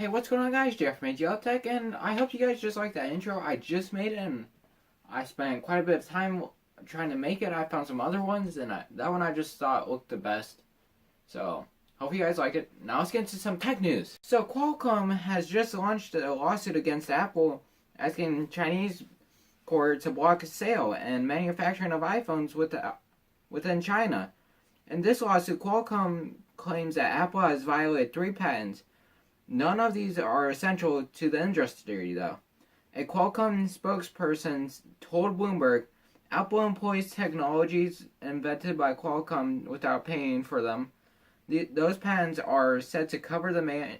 Hey, what's going on, guys? Jeff from AGL Tech, and I hope you guys just like that intro. I just made it, and I spent quite a bit of time trying to make it. I found some other ones, and that one I just thought looked the best. So, hope you guys like it. Now let's get into some tech news. So, Qualcomm has just launched a lawsuit against Apple, asking Chinese court to block sale and manufacturing of iPhones within China. In this lawsuit, Qualcomm claims that Apple has violated 3 patents. None of these are essential to the industry, though. A Qualcomm spokesperson told Bloomberg, Apple employs technologies invented by Qualcomm without paying for them. Those patents are said to cover the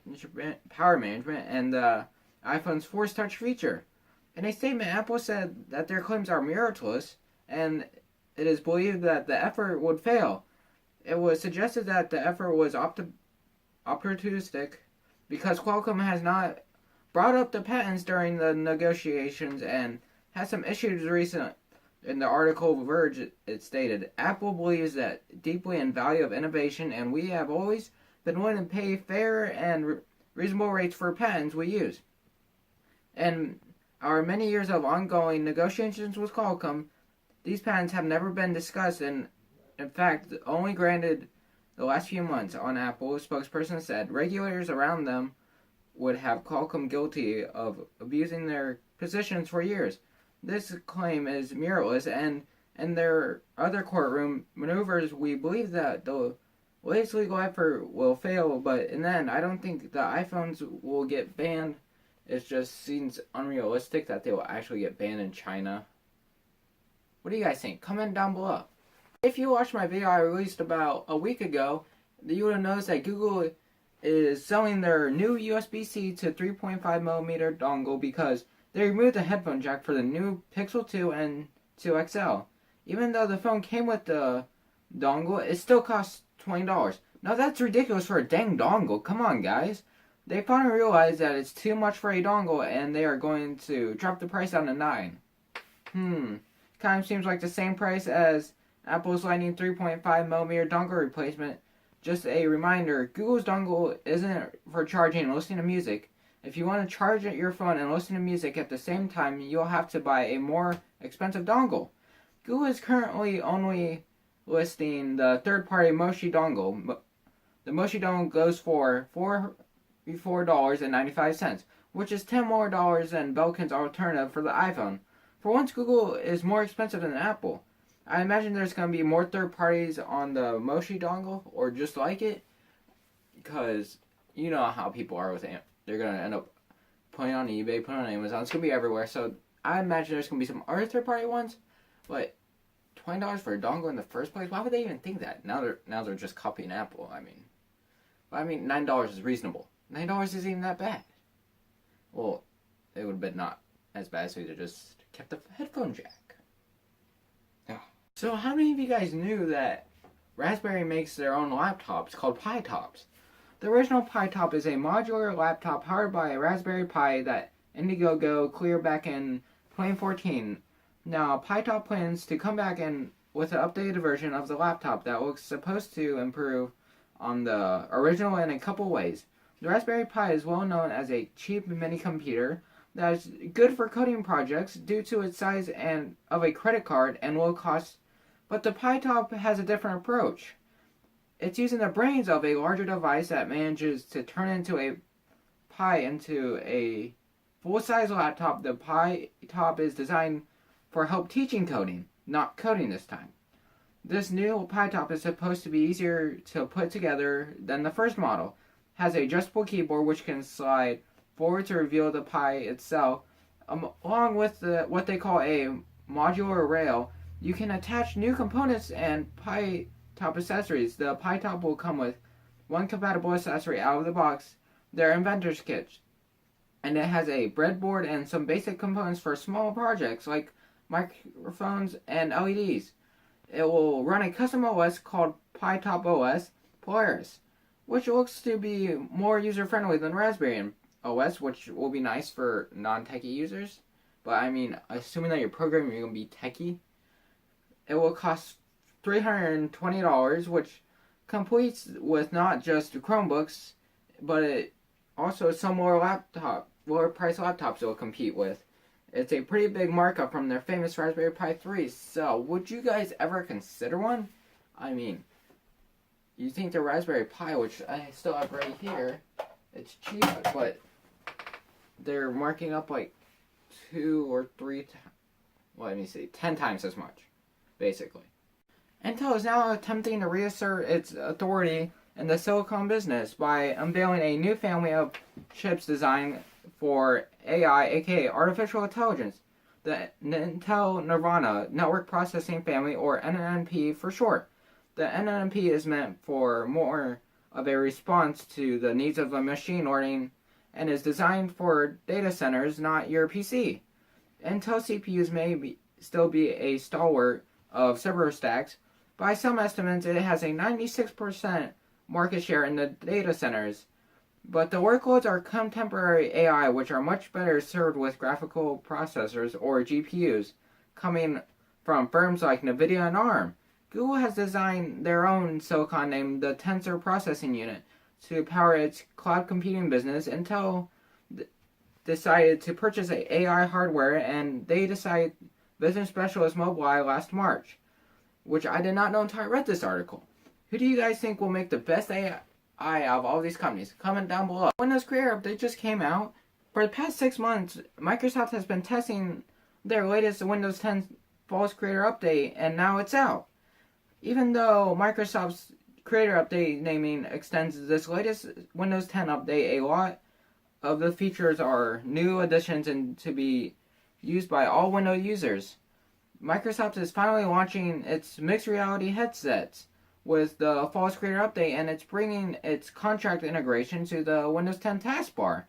power management and the iPhone's Force Touch feature. In a statement, Apple said that their claims are meritless, and it is believed that the effort would fail. It was suggested that the effort was opportunistic, because Qualcomm has not brought up the patents during the negotiations and has some issues recent. In the article Verge, it stated, Apple believes that deeply in value of innovation, and we have always been willing to pay fair and reasonable rates for patents we use. In our many years of ongoing negotiations with Qualcomm, these patents have never been discussed and, in fact, only granted the last few months. On Apple, a spokesperson said regulators around them would have Qualcomm guilty of abusing their positions for years. This claim is meritless, and in their other courtroom maneuvers, we believe that the latest legal effort will fail, but in the end, I don't think the iPhones will get banned. It just seems unrealistic that they will actually get banned in China. What do you guys think? Comment down below. If you watched my video I released about a week ago, you would have noticed that Google is selling their new USB-C to 3.5mm dongle because they removed the headphone jack for the new Pixel 2 and 2 XL. Even though the phone came with the dongle, it still costs $20. Now that's ridiculous for a dang dongle. Come on, guys. They finally realized that it's too much for a dongle, and they are going to drop the price down to $9. Kind of seems like the same price as Apple's Lightning 3.5mm dongle replacement. Just a reminder, Google's dongle isn't for charging and listening to music. If you want to charge your phone and listen to music at the same time, you'll have to buy a more expensive dongle. Google is currently only listing the third-party Moshi dongle. The Moshi dongle goes for $44.95, which is $10 more than Belkin's alternative for the iPhone. For once, Google is more expensive than Apple. I imagine there's going to be more third parties on the Moshi dongle, or just like it, because you know how people are with it. They're going to end up putting it on eBay, putting it on Amazon. It's going to be everywhere, so I imagine there's going to be some other third party ones, but $20 for a dongle in the first place? Why would they even think that? Now they're just copying Apple. I mean, $9 is reasonable. $9 isn't even that bad. Well, it would have been not as bad as we just kept the headphone jack. So how many of you guys knew that Raspberry makes their own laptops called Pi Tops? The original Pi Top is a modular laptop powered by a Raspberry Pi that Indiegogo cleared back in 2014. Now, Pi Top plans to come back in with an updated version of the laptop that looks supposed to improve on the original in a couple ways. The Raspberry Pi is well known as a cheap mini computer that is good for coding projects due to its size and of a credit card and low cost. But the Pi Top has a different approach. It's using the brains of a larger device that manages to turn into a Pi into a full-size laptop. The Pi Top is designed for help teaching coding, not coding this time. This new Pi Top is supposed to be easier to put together than the first model. Has a adjustable keyboard which can slide forward to reveal the Pi itself, along with what they call a modular rail. You can attach new components and Pi Top accessories. The Pi Top will come with one compatible accessory out of the box, their inventor's kit, and it has a breadboard and some basic components for small projects like microphones and LEDs. It will run a custom OS called Pi Top OS Polaris, which looks to be more user-friendly than Raspberry OS, which will be nice for non-techie users. But I mean, assuming that you're programming, you're going to be techie. It will cost $320, which completes with not just Chromebooks, but it also some lower price laptops it'll compete with. It's a pretty big markup from their famous Raspberry Pi 3. So, would you guys ever consider one? I mean, you think the Raspberry Pi, which I still have right here, it's cheap, but they're marking up like 10 times as much, basically. Intel is now attempting to reassert its authority in the silicon business by unveiling a new family of chips designed for AI, aka artificial intelligence, the Intel Nirvana Network Processing Family, or NNP for short. The NNP is meant for more of a response to the needs of the machine learning and is designed for data centers, not your PC. Intel CPUs may still be a stalwart of server stacks. By some estimates, it has a 96% market share in the data centers. But the workloads are contemporary AI, which are much better served with graphical processors or GPUs, coming from firms like NVIDIA and ARM. Google has designed their own silicon named the Tensor Processing Unit to power its cloud computing business. Intel decided to purchase AI hardware, and they decided business specialist Mobileye last March, which I did not know until I read this article. Who do you guys think will make the best AI out of all these companies? Comment down below. Windows Creator Update just came out. For the past 6 months, Microsoft has been testing their latest Windows 10 False Creator Update, and now it's out. Even though Microsoft's Creator Update naming extends this latest Windows 10 update, a lot of the features are new additions and to be used by all Windows users. Microsoft is finally launching its mixed reality headsets with the False Creator Update, and it's bringing its contract integration to the Windows 10 taskbar.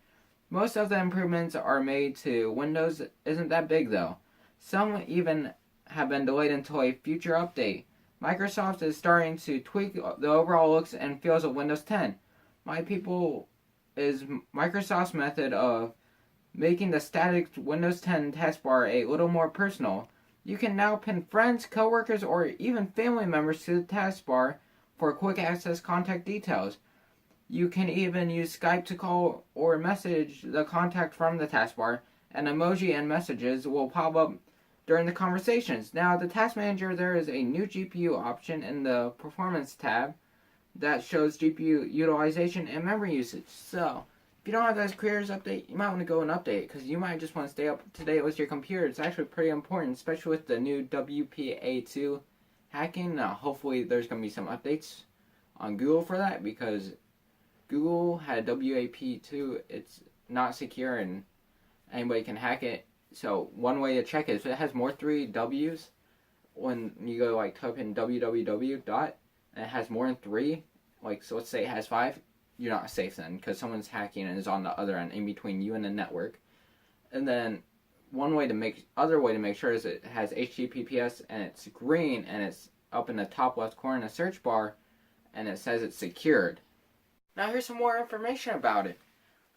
Most of the improvements are made to Windows isn't that big though. Some even have been delayed until a future update. Microsoft is starting to tweak the overall looks and feels of Windows 10. My people is Microsoft's method of making the static Windows 10 taskbar a little more personal. You can now pin friends, coworkers, or even family members to the taskbar for quick access contact details. You can even use Skype to call or message the contact from the taskbar, and emoji and messages will pop up during the conversations. Now, the Task Manager, there is a new GPU option in the Performance tab that shows GPU utilization and memory usage. So, if you don't have that Creators Update, you might want to go and update it, because you might just want to stay up to date with your computer. It's actually pretty important, especially with the new WPA2 hacking. Hopefully there's going to be some updates on Google for that, because Google had WAP2. It's not secure and anybody can hack it. So one way to check it is if it has more 3 W's, when you go like type in www dot and it has more than 3, like so let's say it has 5, you're not safe then, because someone's hacking and is on the other end in between you and the network. And then other way to make sure is it has HTTPS and it's green and it's up in the top left corner in the search bar and it says it's secured. Now here's some more information about it.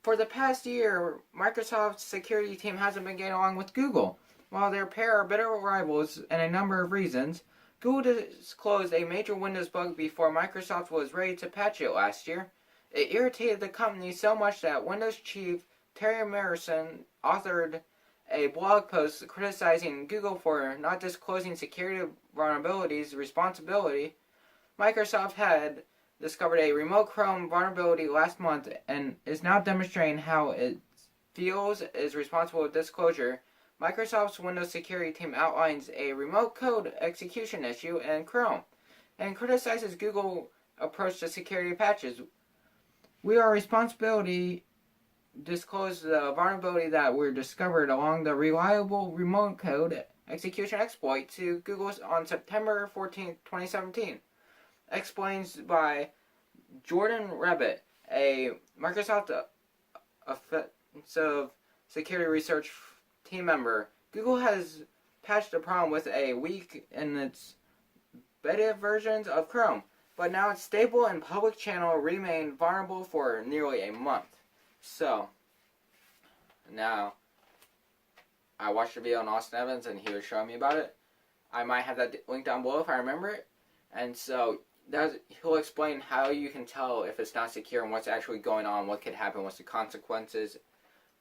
For the past year, Microsoft's security team hasn't been getting along with Google. While their pair are bitter rivals in a number of reasons, Google disclosed a major Windows bug before Microsoft was ready to patch it last year. It irritated the company so much that Windows chief Terry Marison authored a blog post criticizing Google for not disclosing security vulnerabilities responsibility. Microsoft had discovered a remote Chrome vulnerability last month and is now demonstrating how it feels is responsible for disclosure. Microsoft's Windows security team outlines a remote code execution issue in Chrome and criticizes Google's approach to security patches. We are responsibility disclose the vulnerability that were discovered along the reliable remote code execution exploit to Google on September 14, 2017. Explains by Jordan Rabbit, a Microsoft offensive security research team member. Google has patched the problem with a week in its beta versions of Chrome, but now its stable and public channel remain vulnerable for nearly a month. So, now, I watched a video on Austin Evans and he was showing me about it. I might have that link down below if I remember it. And so, he'll explain how you can tell if it's not secure and what's actually going on, what could happen, what's the consequences.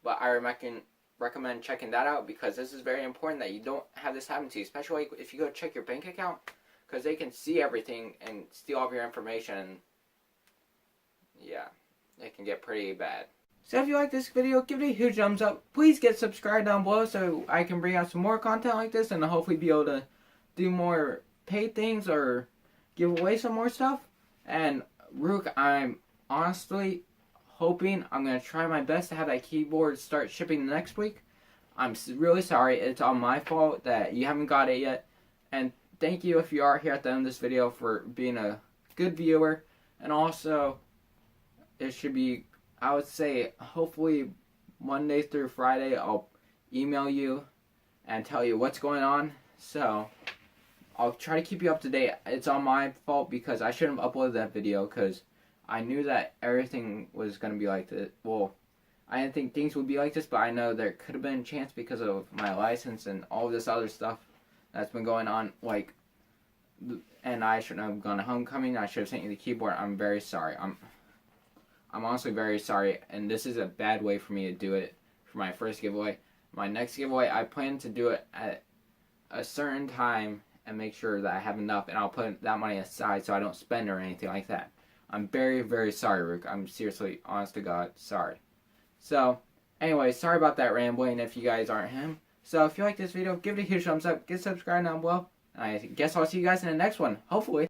But I recommend checking that out because this is very important that you don't have this happen to you, especially if you go check your bank account, because they can see everything and steal all of your information. Yeah, it can get pretty bad. So if you like this video, give it a huge thumbs up. Please get subscribed down below so I can bring out some more content like this and hopefully be able to do more paid things or give away some more stuff. And Rook, I'm honestly hoping I'm going to try my best to have that keyboard start shipping next week. I'm really sorry. It's all my fault that you haven't got it yet. And thank you if you are here at the end of this video for being a good viewer. And also, it should be, I would say, hopefully Monday through Friday, I'll email you and tell you what's going on. So I'll try to keep you up to date. It's on my fault because I shouldn't have uploaded that video because I knew that everything was going to be like this. Well, I didn't think things would be like this, but I know there could have been a chance because of my license and all this other stuff that's been going on. Like, and I shouldn't have gone to homecoming. I should have sent you the keyboard. I'm very sorry. I'm honestly very sorry, and this is a bad way for me to do it for my first giveaway. My next giveaway, I plan to do it at a certain time and make sure that I have enough, and I'll put that money aside so I don't spend or anything like that. I'm very, very sorry, Rook. I'm seriously, honest to God, sorry. So, anyway, sorry about that rambling if you guys aren't him. So, if you like this video, give it a huge thumbs up, get subscribed down below, and I guess I'll see you guys in the next one, hopefully.